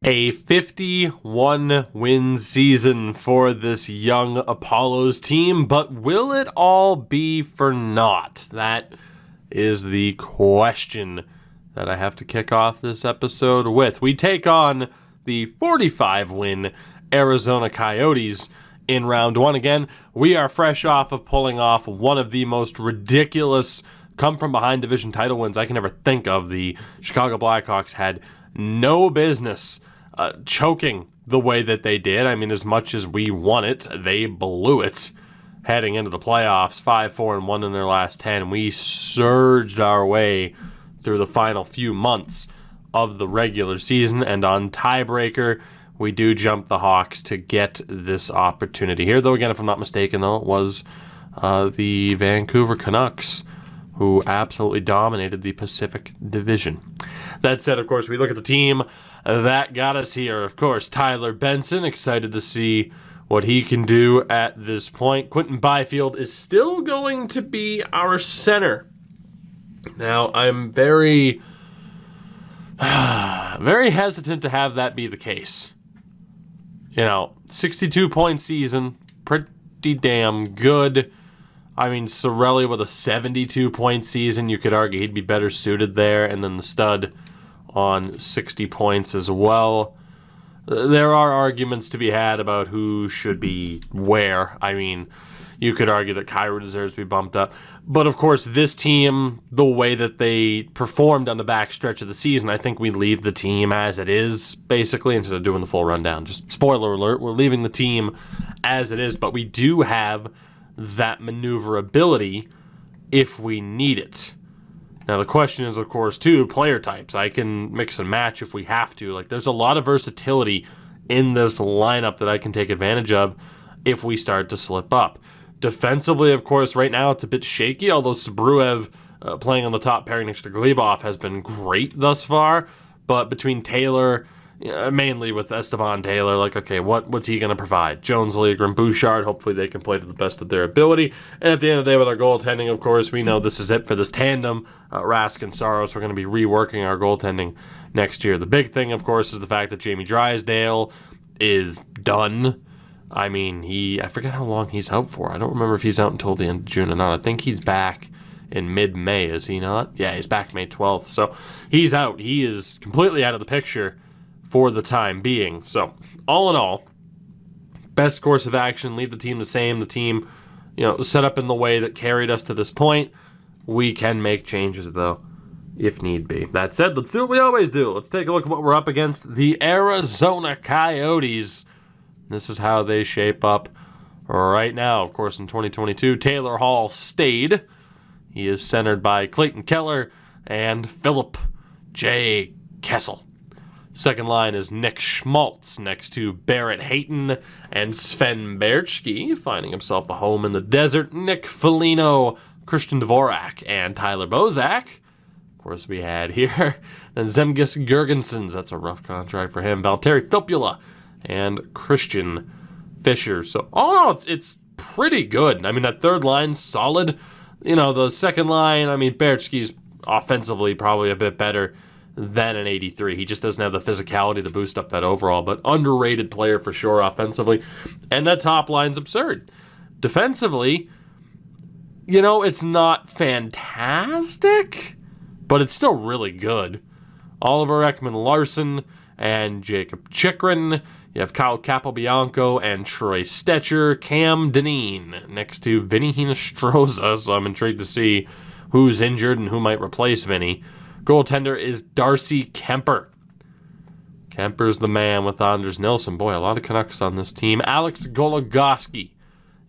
A 51-win season for this young Apollos team, but will it all be for naught? That is the question that I have to kick off this episode with. We take on the 45-win Arizona Coyotes in round one. Again, we are fresh off of pulling off one of the most ridiculous come-from-behind division title wins I can ever think of. The Chicago Blackhawks had no business choking the way that they did. I mean, as much as we won it, they blew it heading into the playoffs. 5-4-1 in their last 10. We surged our way through the final few months of the regular season, and on tiebreaker, we do jump the Hawks to get this opportunity here. Though, again, if I'm not mistaken, though, it was the Vancouver Canucks who absolutely dominated the Pacific Division. That said, of course, we look at the team that got us here. Of course, Tyler Benson, excited to see what he can do at this point. Quinton Byfield is still going to be our center. Now, I'm very hesitant to have that be the case. 62-point season, pretty damn good. I mean, Cirelli with a 72-point season, you could argue he'd be better suited there, and then the stud on 60 points as well. There are arguments to be had about who should be where. I mean, you could argue that Kyrou deserves to be bumped up. But, of course, this team, the way that they performed on the back stretch of the season, I think we leave the team as it is, basically, instead of doing the full rundown. Just spoiler alert, we're leaving the team as it is, but we do have that maneuverability if we need it. Now, the question is, of course, too, player types. I can mix and match if we have to. Like, there's a lot of versatility in this lineup that I can take advantage of if we start to slip up. Defensively, of course, right now it's a bit shaky, although Sabruev playing on the top pairing next to Glebov has been great thus far. But between Taylor, mainly with Esteban Taylor, okay, what's he going to provide? Jones, Liljegren, Bouchard, hopefully they can play to the best of their ability. And at the end of the day, with our goaltending, of course, we know this is it for this tandem. Rask and Saros, we're going to be reworking our goaltending next year. The big thing, of course, is the fact that Jamie Drysdale is done. I mean, I forget how long he's out for. I don't remember if he's out until the end of June or not. I think he's back in mid-May, is he not? Yeah, he's back May 12th. So he's out. He is completely out of the picture for the time being. So all in all, best course of action, leave the team the same. The team, set up in the way that carried us to this point. We can make changes, though, if need be. That said, let's do what we always do. Let's take a look at what we're up against. The Arizona Coyotes. This is how they shape up right now. Of course, in 2022, Taylor Hall stayed. He is centered by Clayton Keller and Philip J. Kessel. Second line is Nick Schmaltz next to Barrett Hayton and Sven Berchke, finding himself a home in the desert. Nick Foligno, Christian Dvorak, and Tyler Bozak. Of course, we had here. Then Zemgus Girgensons, that's a rough contract for him. Valtteri Filppula and Christian Fischer. So all in all, it's pretty good. I mean, that third line's solid. The second line, Berchke's offensively probably a bit better than an 83. He just doesn't have the physicality to boost up that overall, but underrated player for sure offensively. And that top line's absurd. Defensively, it's not fantastic, but it's still really good. Oliver Ekman-Larsson and Jacob Chikrin. You have Kyle Capobianco and Troy Stetcher. Cam Dineen next to Vinny Hinostroza, so I'm intrigued to see who's injured and who might replace Vinny. Goaltender is Darcy Kemper. Kemper's the man with Anders Nilsson. Boy, a lot of Canucks on this team. Alex Goligoski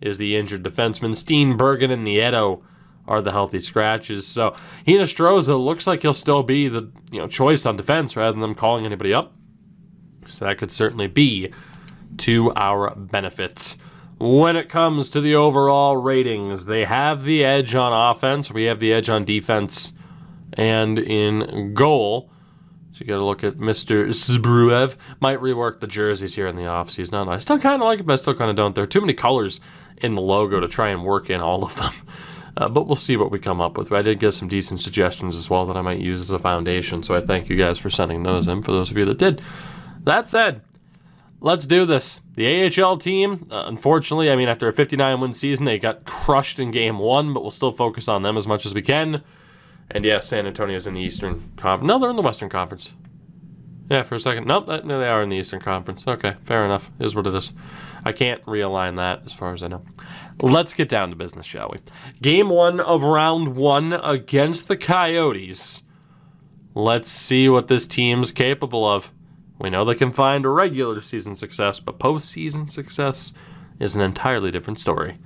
is the injured defenseman. Steenbergen and Nieto are the healthy scratches. So Hinostroza looks like he'll still be the choice on defense rather than them calling anybody up. So that could certainly be to our benefit. When it comes to the overall ratings, they have the edge on offense. We have the edge on defense and in goal. So you got to look at Mr. Sabruev. Might rework the jerseys here in the offseason. I still kind of like it, but I still kind of don't. There are too many colors in the logo to try and work in all of them. But we'll see what we come up with. I did get some decent suggestions as well that I might use as a foundation, so I thank you guys for sending those in, for those of you that did. That said, let's do this. The AHL team, unfortunately, after a 59-win season, they got crushed in Game 1, but we'll still focus on them as much as we can. And yeah, San Antonio's in the Eastern Conference. No, they're in the Western Conference. Yeah, for a second. Nope, no, they are in the Eastern Conference. Okay, fair enough. It is what it is. I can't realign that as far as I know. Let's get down to business, shall we? Game 1 of Round 1 against the Coyotes. Let's see what this team's capable of. We know they can find a regular season success, but postseason success is an entirely different story.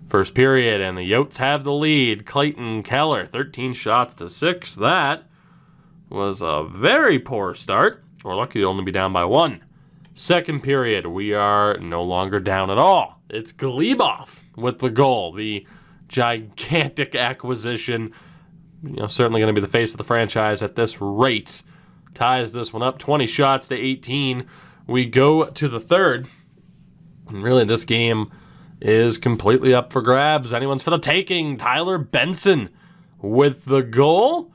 First period, and the Yotes have the lead. Clayton Keller, 13 shots to 6. That was a very poor start. We're lucky to only be down by 1. Second period, we are no longer down at all. It's Glebov with the goal. The gigantic acquisition, certainly going to be the face of the franchise at this rate. Ties this one up, 20 shots to 18. We go to the third, and really this game is completely up for grabs. Anyone's for the taking. Tyler Benson with the goal.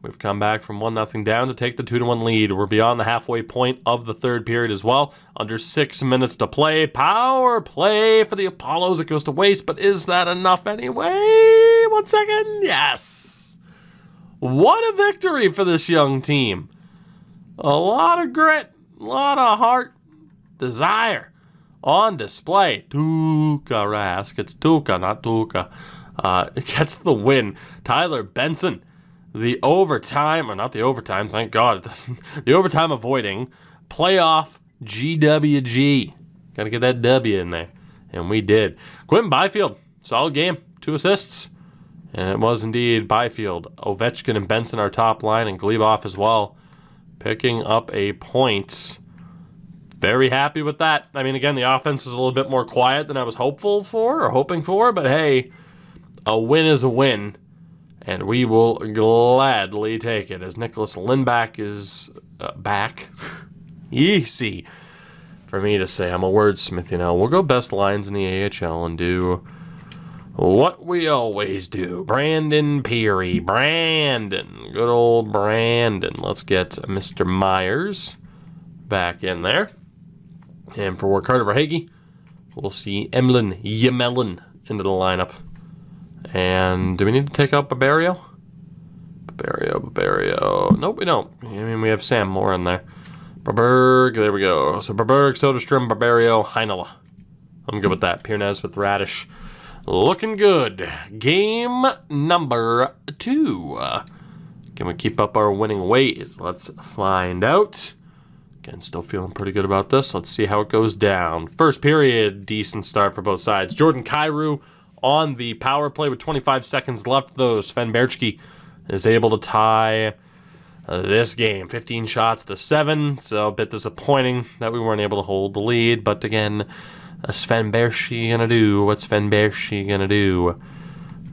We've come back from 1-0 down to take the 2-1 lead. We're beyond the halfway point of the third period as well. Under 6 minutes to play. Power play for the Apollos. It goes to waste, but is that enough anyway? 1 second. Yes. What a victory for this young team. A lot of grit, a lot of heart, desire on display. Tuukka Rask. It's Tuukka, not Tuukka. It gets the win. Tyler Benson. The overtime, or not the overtime, thank God it doesn't. The overtime avoiding playoff GWG. Got to get that W in there. And we did. Quentin Byfield, solid game. 2 assists. And it was indeed Byfield. Ovechkin and Benson our top line, and Glebov as well. Picking up a point. Very happy with that. Again, the offense is a little bit more quiet than I was hoping for, but hey, a win is a win. And we will gladly take it as Nicholas Lindback is back. Easy for me to say. I'm a wordsmith, We'll go best lines in the AHL and do what we always do. Brandon Peary. Brandon. Good old Brandon. Let's get Mr. Myers back in there. And for Carter Verhaeghe, we'll see Emlyn Yamelin into the lineup. And do we need to take out Barbario? Barbario. Nope, we don't. We have Sam Moore in there. Barberg, there we go. So Barberg, Soderstrom, Barbario, Heinola. I'm good with that. Piernes with Radish. Looking good. Game number 2. Can we keep up our winning ways? Let's find out. Again, still feeling pretty good about this. Let's see how it goes down. First period, decent start for both sides. Jordan Kyrou on the power play with 25 seconds left, though. Sven Berchke is able to tie this game. 15 shots to 7, so a bit disappointing that we weren't able to hold the lead. But again, Sven Berchke gonna do? What's Sven Berchke gonna do?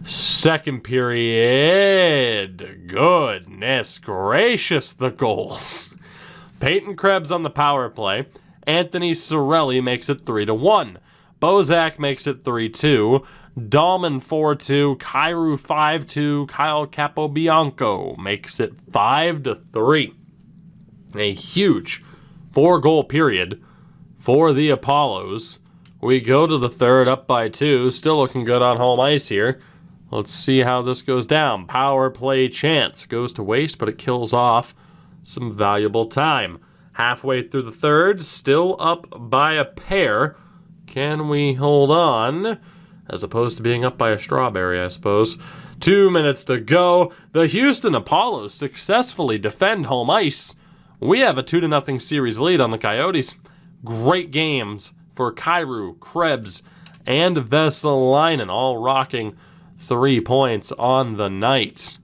Second period. Goodness gracious, the goals. Peyton Krebs on the power play. Anthony Cirelli makes it 3-1. Bozak makes it 3-2. Dahlman 4-2, Kyrou 5-2, Kyle Capobianco makes it 5-3. A huge 4-goal period for the Apollos. We go to the third up by 2, still looking good on home ice here. Let's see how this goes down. Power play chance goes to waste, but it kills off some valuable time. Halfway through the third, still up by a pair. Can we hold on? As opposed to being up by a strawberry, I suppose. 2 minutes to go. The Houston Apollos successfully defend home ice. We have a 2-0 series lead on the Coyotes. Great games for Kyrou, Krebs, and Vesalainen, all rocking 3 points on the night.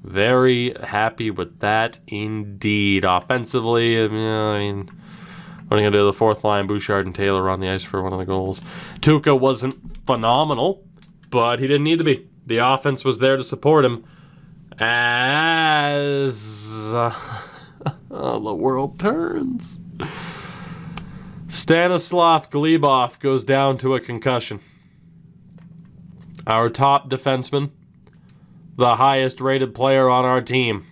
Very happy with that indeed. Offensively, what are you going to do? The fourth line, Bouchard and Taylor on the ice for one of the goals. Tuukka wasn't phenomenal, but he didn't need to be. The offense was there to support him as the world turns. Stanislav Glebov goes down to a concussion. Our top defenseman, the highest rated player on our team,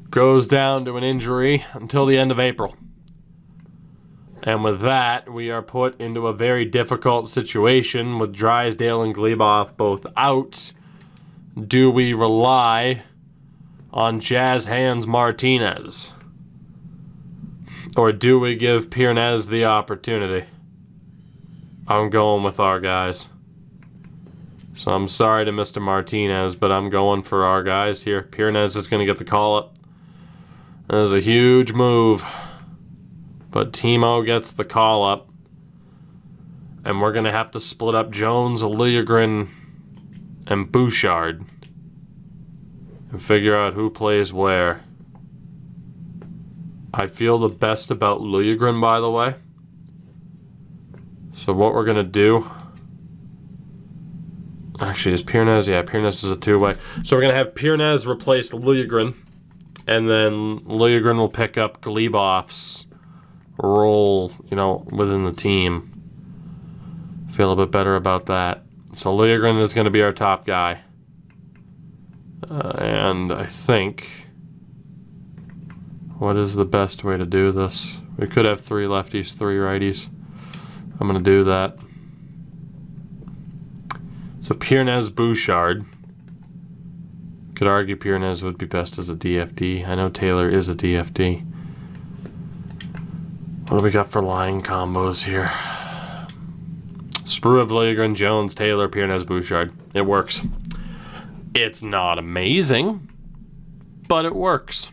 goes down to an injury until the end of April. And with that, we are put into a very difficult situation with Drysdale and Glebov both out. Do we rely on Jazz Hands Martinez? Or do we give Piernez the opportunity? I'm going with our guys. So I'm sorry to Mr. Martinez, but I'm going for our guys here. Piernez is going to get the call-up. That is a huge move. But Timo gets the call-up. And we're going to have to split up Jones, Liljegren, and Bouchard. And figure out who plays where. I feel the best about Liljegren, by the way. So what we're going to do... Actually, is Piernez? Yeah, Piernez is a two-way. So we're going to have Piernez replace Liljegren. And then Liljegren will pick up Glebov's role, within the team. Feel a bit better about that. So Liljegren is going to be our top guy. And I think... What is the best way to do this? We could have 3 lefties, 3 righties. I'm going to do that. So Piernez, Bouchard. Could argue Piernez would be best as a DFD. I know Taylor is a DFD. What do we got for line combos here? Spruev, Liljegren, Jones, Taylor, Piernez, Bouchard. It works. It's not amazing, but it works.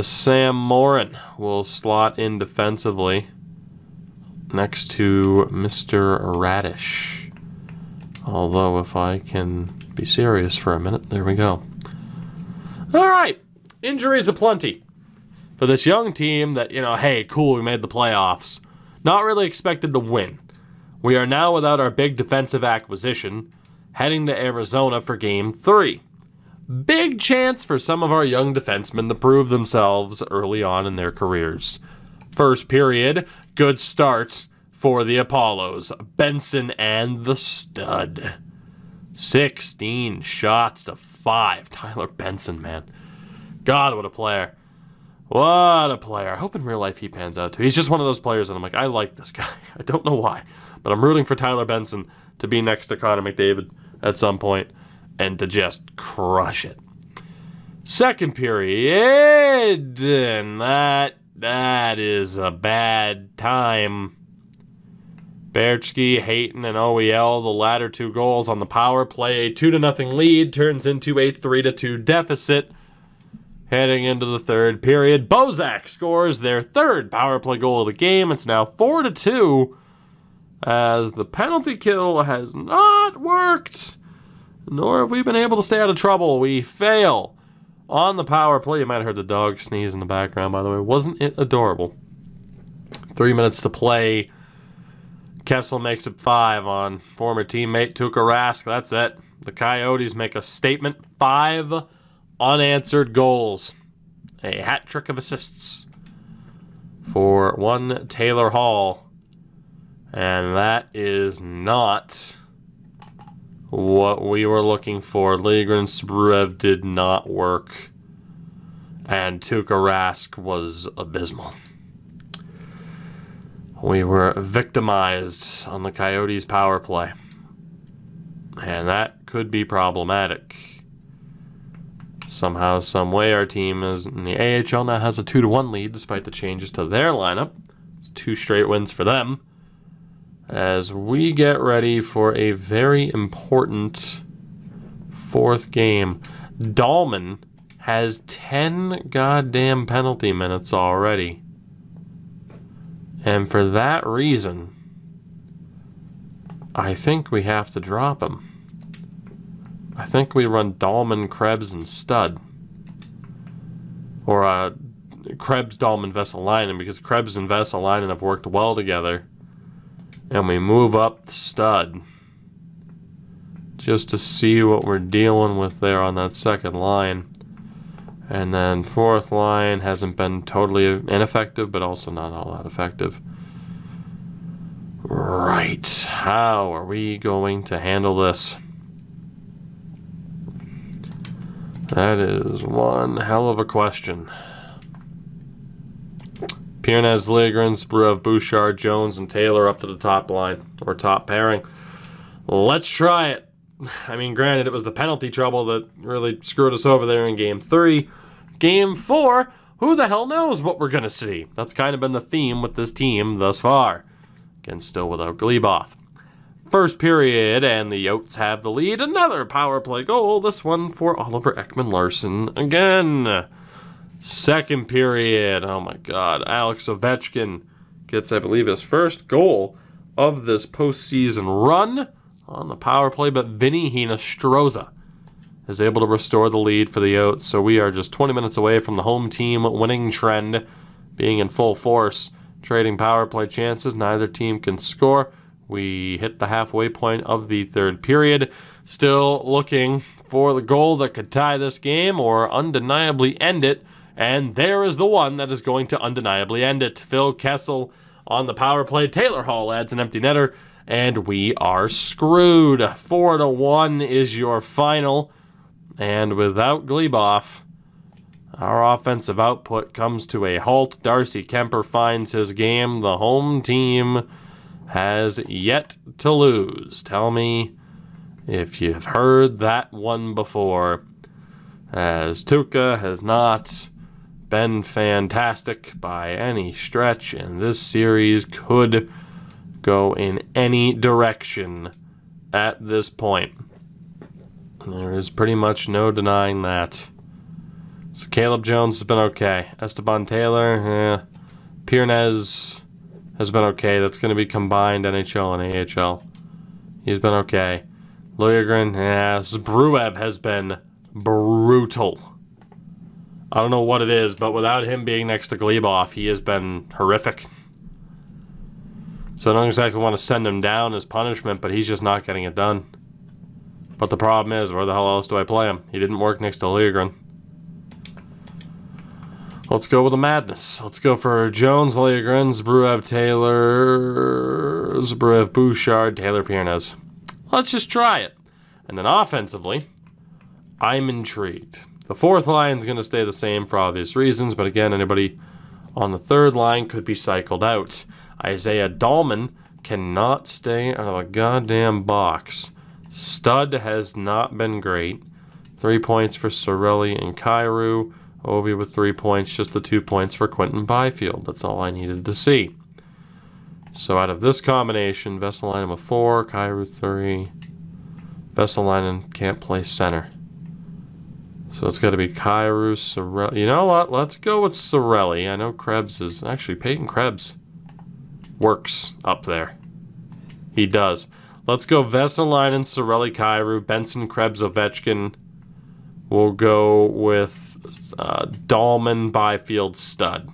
Sam Morin will slot in defensively next to Mr. Radish. Although, if I can be serious for a minute, there we go. All right, injuries aplenty for this young team that, hey, cool, we made the playoffs. Not really expected to win. We are now without our big defensive acquisition, heading to Arizona for Game 3. Big chance for some of our young defensemen to prove themselves early on in their careers. First period, good start for the Apollos. Benson and the stud. 16 shots to 5. Tyler Benson, man. God, what a player. What a player. I hope in real life he pans out too. He's just one of those players that I'm like, I like this guy. I don't know why, but I'm rooting for Tyler Benson to be next to Connor McDavid at some point and to just crush it. Second period, and that is a bad time. Berchke, Hayton, and OEL, the latter 2 goals on the power play. A 2-0 lead turns into a 3-2 deficit. Heading into the third period, Bozak scores their 3rd power play goal of the game. It's now 4-2 as the penalty kill has not worked, nor have we been able to stay out of trouble. We fail on the power play. You might have heard the dog sneeze in the background, by the way. Wasn't it adorable? 3 minutes to play. Kessel makes it 5 on former teammate Tuukka Rask. That's it. The Coyotes make a statement. 5 unanswered goals. A hat trick of assists for one Taylor Hall. And that is not what we were looking for. Liljegren, Spruev did not work. And Tuukka Rask was abysmal. We were victimized on the Coyotes' power play. And that could be problematic. Somehow, some way, our team is in the AHL now has a 2-1 lead despite the changes to their lineup. 2 straight wins for them. As we get ready for a very important 4th game. Dahlman has 10 goddamn penalty minutes already. And for that reason, I think we have to drop him. I think we run Dahlman, Krebs, and Stud. Or Krebs, Dahlman, Vesalainen, because Krebs and Vesalainen have worked well together. And we move up Stud. Just to see what we're dealing with there on that second line. And then 4th line hasn't been totally ineffective, but also not all that effective. Right. How are we going to handle this? That is one hell of a question. Piernez, Liljegren, Zbruev, Bouchard, Jones, and Taylor up to the top line, or top pairing. Let's try it. I mean, granted, it was the penalty trouble that really screwed us over there in Game 3. Game 4, who the hell knows what we're going to see? That's kind of been the theme with this team thus far. Again, still without Glebov. First period, and the Yotes have the lead. Another power play goal, this one for Oliver Ekman-Larsson again. Second period, oh my god, Alex Ovechkin gets, I believe, his first goal of this postseason run on the power play, but Vinny Hinostroza is able to restore the lead for the Yotes, so we are just 20 minutes away from the home team winning trend being in full force. Trading power play chances, neither team can score. We hit the halfway point of the third period. Still looking for the goal that could tie this game or undeniably end it. And there is the one that is going to undeniably end it. Phil Kessel on the power play. Taylor Hall adds an empty netter. And we are screwed. 4-1 is your final. And without Glebov, our offensive output comes to a halt. Darcy Kemper finds his game. The home team has yet to lose. Tell me if you've heard that one before, as Tuukka has not been fantastic by any stretch, and this series could go in any direction at this point. There is pretty much no denying that. So Caleb Jones has been okay. Esteban Taylor, Piernez has been okay. That's going to be combined NHL and AHL. He's been okay. Liljegren, Zbruev has been brutal. I don't know what it is, but without him being next to Glebov, he has been horrific. So I don't exactly want to send him down as punishment, but he's just not getting it done. But the problem is, where the hell else do I play him? He didn't work next to Liljegren. Let's go with the madness. Let's go for Jones, Liljegren, Zbruev, Taylor, Zbruev, Bouchard, Taylor, Piernez. Let's just try it. And then offensively, I'm intrigued. The fourth line is going to stay the same for obvious reasons, but again, anybody on the third line could be cycled out. Isaiah Dahlman cannot stay out of a goddamn box. Stud has not been great. 3 points for Cirelli and Kyrou. Ovi with 3 points, just the 2 points for Quentin Byfield. That's all I needed to see. So out of this combination, Vesalainen with 4, Kyrou 3. Vesalainen can't play center. So it's got to be Kyrou, Cirelli. You know what? Let's go with Cirelli. I know Krebs is... Actually, Peyton Krebs works up there. He does. Let's go Vesalainen, Cirelli, Kyrou, Benson, Krebs, Ovechkin. We'll go with Dahlman, Byfield, Stud.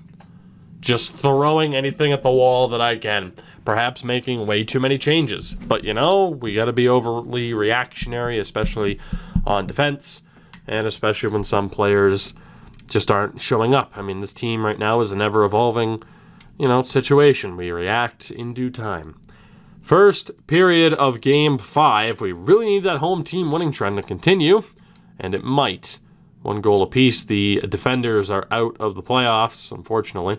Just throwing anything at the wall that I can. Perhaps making way too many changes. But, you know, we got to be overly reactionary, especially on defense. And especially when some players just aren't showing up. I mean, this team right now is an ever-evolving, situation. We react in due time. First period of Game 5. We really need that home team winning trend to continue. And it might. 1 goal apiece. The defenders are out of the playoffs, unfortunately.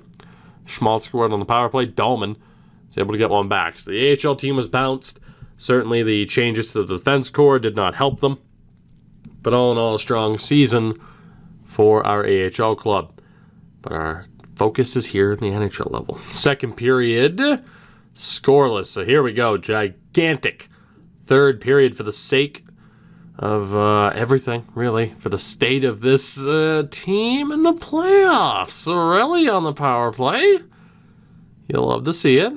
Schmaltz scored on the power play. Dahlman was able to get one back. So the AHL team was bounced. Certainly the changes to the defense core did not help them. But all in all, a strong season for our AHL club. But our focus is here in the NHL level. Second period, scoreless. So here we go. Gigantic third period for the sake of everything, really. For the state of this team in the playoffs. Cirelli on the power play. You'll love to see it.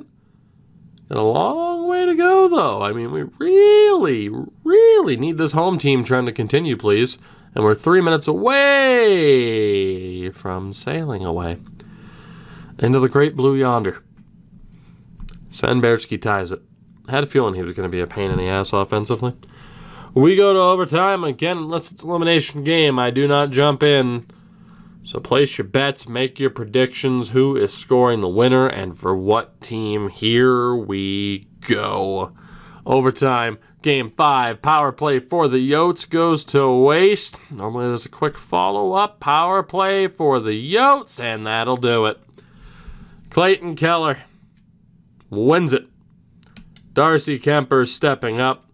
Got a long way to go, though. I mean, we really, really need this home team trend to continue, please. And we're 3 minutes away from sailing away into the great blue yonder. Sven Bertsky ties it. I had a feeling he was going to be a pain in the ass offensively. We go to overtime. Again, unless it's elimination game, I do not jump in. So place your bets, make your predictions, who is scoring the winner, and for what team. Here we go. Overtime, Game 5, power play for the Yotes goes to waste. Normally there's a quick follow-up. Power play for the Yotes, and that'll do it. Clayton Keller wins it. Darcy Kemper stepping up.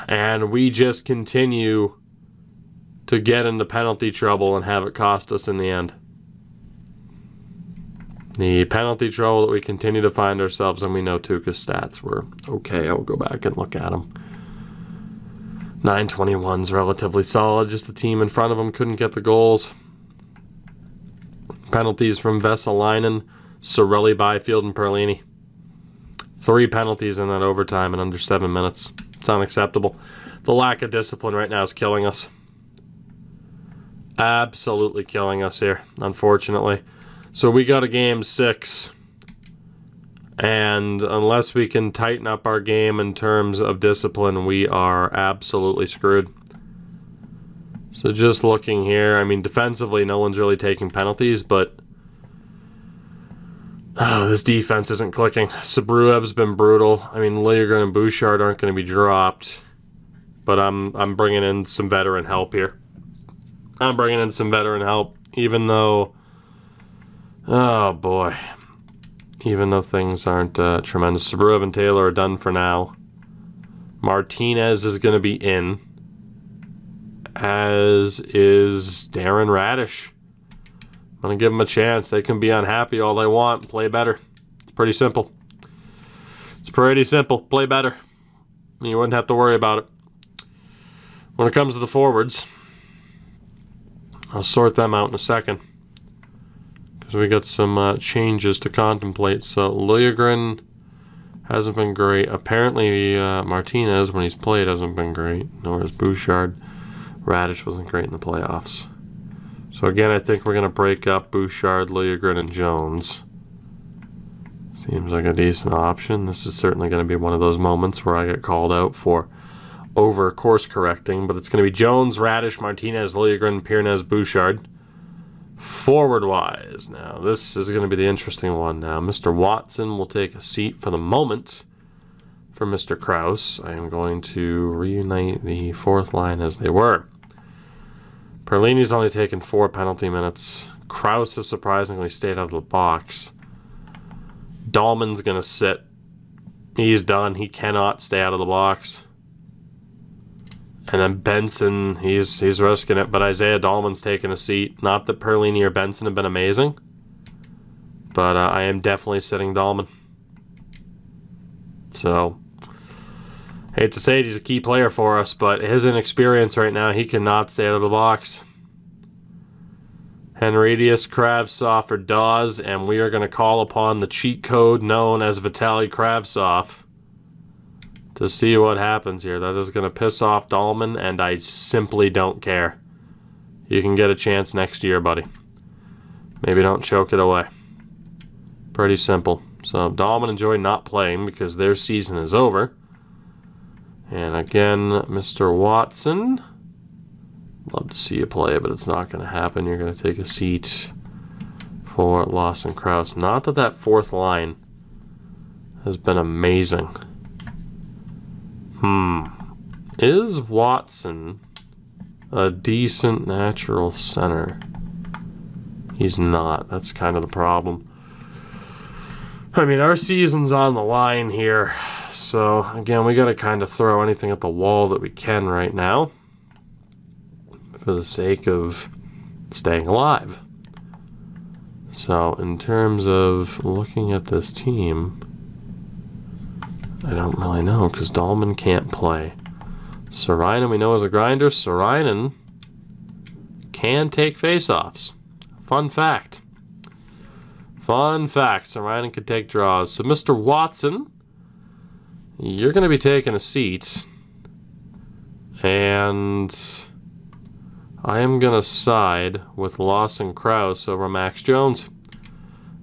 And we just continue to get into penalty trouble and have it cost us in the end. The penalty trouble that we continue to find ourselves in, we know Tuukka's stats were okay. I'll go back and look at them. 921's relatively solid. Just the team in front of him couldn't get the goals. Penalties from Vesalainen, Cirelli, Byfield, and Perlini. 3 penalties in that overtime in under 7 minutes. It's unacceptable. The lack of discipline right now is killing us. Absolutely killing us here, unfortunately. So we go to game 6. And unless we can tighten up our game in terms of discipline, we are absolutely screwed. So just looking here, I mean, defensively, no one's really taking penalties, but this defense isn't clicking. Sabruev's been brutal. I mean, Liljegren and Bouchard aren't going to be dropped, but I'm bringing in some veteran help here. I'm bringing in some veteran help, even though, oh boy, even though things aren't tremendous. Sabruev and Taylor are done for now. Martinez is going to be in, as is Darren Radish. I'm going to give them a chance. They can be unhappy all they want. Play better. It's pretty simple. It's pretty simple. Play better. You wouldn't have to worry about it. When it comes to the forwards, I'll sort them out in a second, because we got some changes to contemplate. So Liljegren hasn't been great. Apparently Martinez, when he's played, hasn't been great. Nor has Bouchard. Radish wasn't great in the playoffs. So again, I think we're going to break up Bouchard, Liljegren, and Jones. Seems like a decent option. This is certainly going to be one of those moments where I get called out for over course correcting, but it's going to be Jones, Radish, Martinez, Liljegren, Pirnez, Bouchard. Forward-wise, now this is going to be the interesting one now. Mr. Watson will take a seat for the moment for Mr. Krause. I am going to reunite the fourth line as they were. Perlini's only taken 4 penalty minutes. Krause has surprisingly stayed out of the box. Dahlman's going to sit. He's done. He cannot stay out of the box. And then Benson, he's risking it, but Isaiah Dahlman's taking a seat. Not that Perlini or Benson have been amazing, but I am definitely sitting Dahlman. So, hate to say it, he's a key player for us, but his inexperience right now, he cannot stay out of the box. Henridius, Kravtsov, or Dawes, and we are going to call upon the cheat code known as Vitaly Kravtsov to see what happens here. That is going to piss off Dahlman, and I simply don't care. You can get a chance next year, buddy. Maybe don't choke it away. Pretty simple. So Dahlman and Joy not playing because their season is over. And again, Mr. Watson. Love to see you play, but it's not going to happen. You're going to take a seat for Lawson Krause. Not that that fourth line has been amazing. Is Watson a decent natural center? He's not. That's kind of the problem. I mean, our season's on the line here. So, again, we got to kind of throw anything at the wall that we can right now for the sake of staying alive. So, in terms of looking at this team, I don't really know, because Dahlman can't play. Sarainen, we know, is a grinder. Sarainen can take faceoffs. Fun fact. Fun fact. Sarainen could take draws. So, Mr. Watson, you're going to be taking a seat. And I am going to side with Lawson Krause over Max Jones.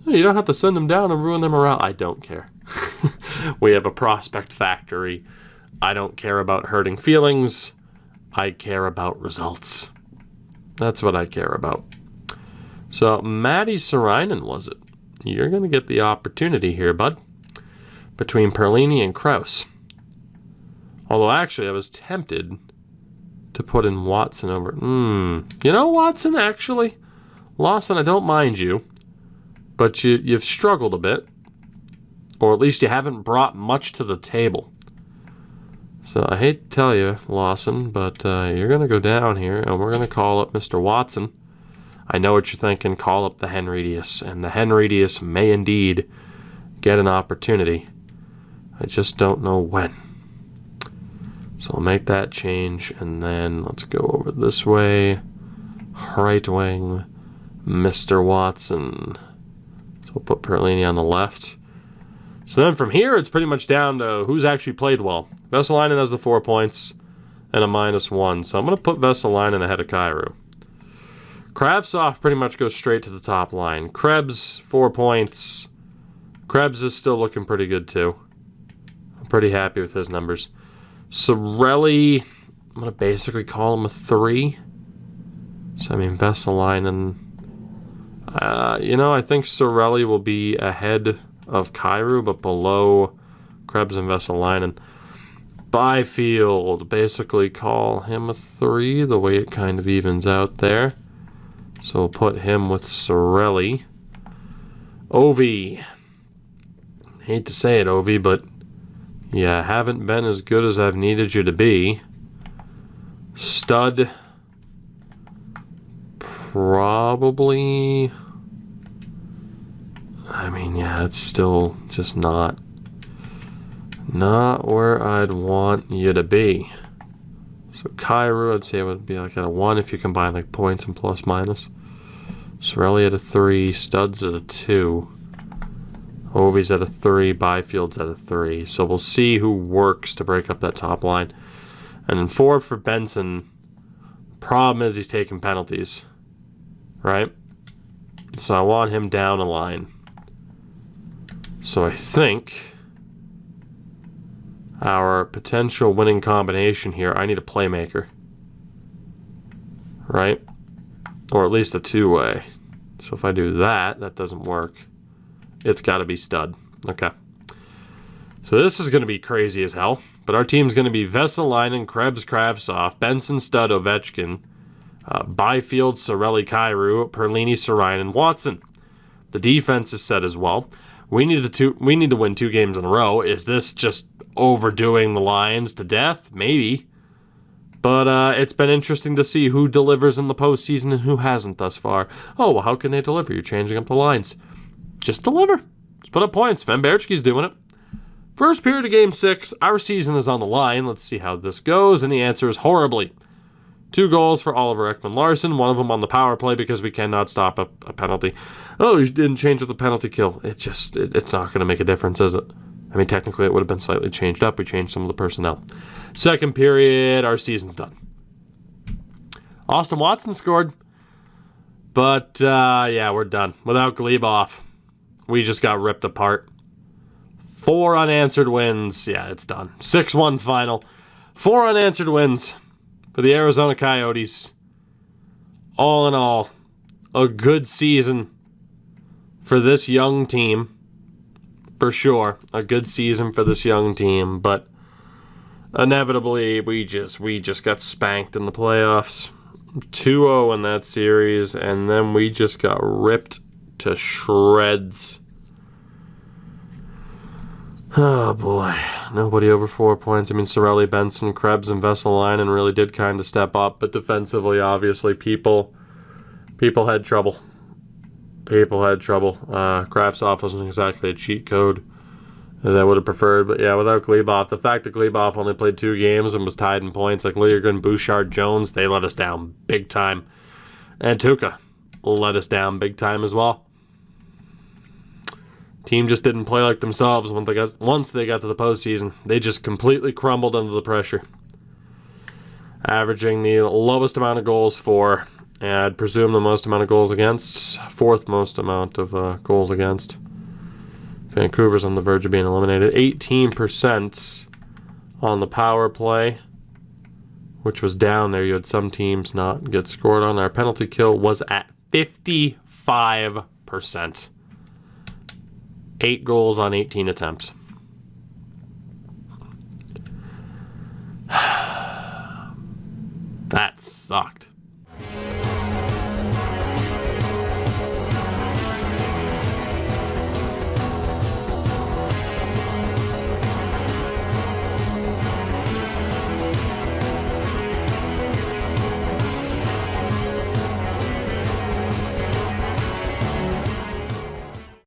You don't have to send them down and ruin their morale. I don't care. We have a prospect factory. I don't care about hurting feelings. I care about results. That's what I care about. So, Matty Sarainen, was it? You're going to get the opportunity here, bud, between Perlini and Krause. Although, actually, I was tempted to put in Watson over. You know, Watson, actually, Lawson, I don't mind you, but you've struggled a bit. Or at least you haven't brought much to the table. So I hate to tell you, Lawson, but you're going to go down here, and we're going to call up Mr. Watson. I know what you're thinking. Call up the Henridius, and the Henridius may indeed get an opportunity. I just don't know when. So I'll make that change, and then let's go over this way. Right wing, Mr. Watson. So we'll put Perlini on the left. So then from here, it's pretty much down to who's actually played well. Vesalainen has the 4 points and a -1. So I'm going to put Vesalainen ahead of Kyrou. Kravtsov pretty much goes straight to the top line. Krebs, 4 points. Krebs is still looking pretty good too. I'm pretty happy with his numbers. Sorelli, I'm going to basically call him a 3. So, I mean, Vesalainen. I think Sorelli will be ahead of Kyrou, but below Krebs and Vesalainen. Byfield, basically call him a 3, the way it kind of evens out there. So we'll put him with Sorelli. Ovi. Hate to say it, Ovi, but you haven't been as good as I've needed you to be. Stud. Probably. I mean, yeah, it's still just not where I'd want you to be. So Kyrou, I'd say it would be like at a 1 if you combine like points and plus minus. Sorelli at a 3, Stud's at a 2, Ovi's at a 3, Byfield's at a 3. So we'll see who works to break up that top line. And then forward for Benson, problem is he's taking penalties, right? So I want him down a line. So I think our potential winning combination here, I need a playmaker, right? Or at least a two-way. So if I do that, that doesn't work. It's got to be Stud. Okay. So this is going to be crazy as hell. But our team's going to be Vesalainen, Krebs, Kravtsov, Benson, Stud, Ovechkin, Byfield, Sorelli, Kyrou, Perlini, Sarainen, Watson. The defense is set as well. We need to win 2 games in a row. Is this just overdoing the Lions to death? Maybe. But it's been interesting to see who delivers in the postseason and who hasn't thus far. Oh, well, how can they deliver? You're changing up the lines. Just deliver. Just put up points. Sven Baertschi's doing it. First period of Game 6. Our season is on the line. Let's see how this goes. And the answer is horribly. 2 goals for Oliver Ekman-Larsson. One of them on the power play because we cannot stop a penalty. Oh, you didn't change up the penalty kill. It's not going to make a difference, is it? I mean, technically it would have been slightly changed up. We changed some of the personnel. Second period, our season's done. Austin Watson scored. But, yeah, we're done. Without Glebov, we just got ripped apart. 4 unanswered wins. Yeah, it's done. 6-1 final. 4 unanswered wins for the Arizona Coyotes. All in all, a good season for this young team. For sure, a good season for this young team, but inevitably we just got spanked in the playoffs. 2-0 in that series, and then we just got ripped to shreds. Oh boy, nobody over 4 points. I mean, Sorelli, Benson, Krebs, and Vesalainen really did kind of step up, but defensively, obviously, people had trouble. Kravtsov wasn't exactly a cheat code as I would have preferred, but yeah, without Glebov, the fact that Glebov only played 2 games and was tied in points, like Liljegren, Bouchard, Jones, they let us down big time. And Tuukka let us down big time as well. Team just didn't play like themselves once they got to the postseason. They just completely crumbled under the pressure. Averaging the lowest amount of goals for, and I'd presume the most amount of goals against, 4th most amount of goals against. Vancouver's on the verge of being eliminated. 18% on the power play, which was down there. You had some teams not get scored on. Our penalty kill was at 55%. 8 goals on 18 attempts. That sucked.